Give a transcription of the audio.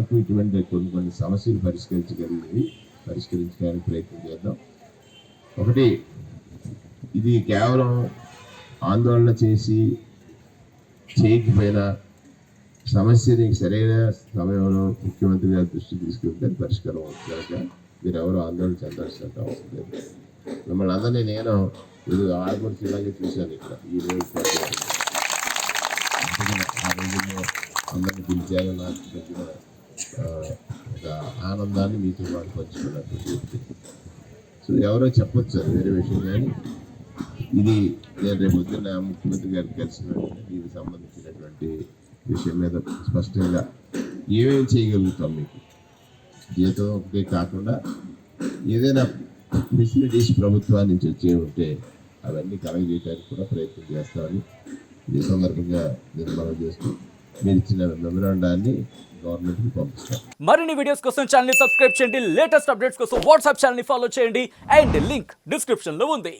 వరకు ఇటువంటి కొన్ని సమస్యలు పరిష్కరించడానికి ప్రయత్నం చేద్దాం. ఒకటి, ఇది కేవలం ఆందోళన చేయకపోయినా సమస్యని సరైన సమయంలో ముఖ్యమంత్రి గారి దృష్టికి తీసుకెళ్తే పరిష్కారం అవుతుంది కనుక మీరు ఎవరు ఆందోళన చెందాల్సిన అవసరం లేదు. మిమ్మల్ని అందరినీ నేను ఇది ఆడపడుచులాగే చూశాను ఇక్కడ ఈ రోజు. ఆ రోజుల్లో అందరినీ పిలిచారు, నాకు దగ్గర ఒక ఆనందాన్ని మీతో పాటు పంచుకున్నట్టు. సో ఎవరో చెప్పొచ్చు, అది వేరే విషయం. కానీ ఇది నేను రేపు పొద్దున్న ముఖ్యమంత్రి గారికి కలిసిన దీనికి సంబంధించినటువంటి విషయం మీద స్పష్టంగా ఏమేమి చేయగలుగుతాం, మీకు జీతం ఒకటే కాకుండా ఏదైనా ఫెసిలిటీస్ ప్రభుత్వాన్ని నుంచి వచ్చే ఉంటే అవన్నీ కలగజేయడానికి కూడా ప్రయత్నం చేస్తామని ఈ సందర్భంగా నిర్మాణం చేస్తూ మీరు ఇచ్చిన మెమరాండాన్ని గవర్నమెంట్కి పంపిస్తాం. మరిన్ని వీడియోస్ కోసం ఛానల్ ని సబ్స్క్రైబ్ చేయండి, లేటెస్ట్ అప్డేట్స్ కోసం వాట్సాప్ ఛానల్ ని ఫాలో చేయండి అండ్ లింక్ డిస్క్రిప్షన్ లో ఉంది.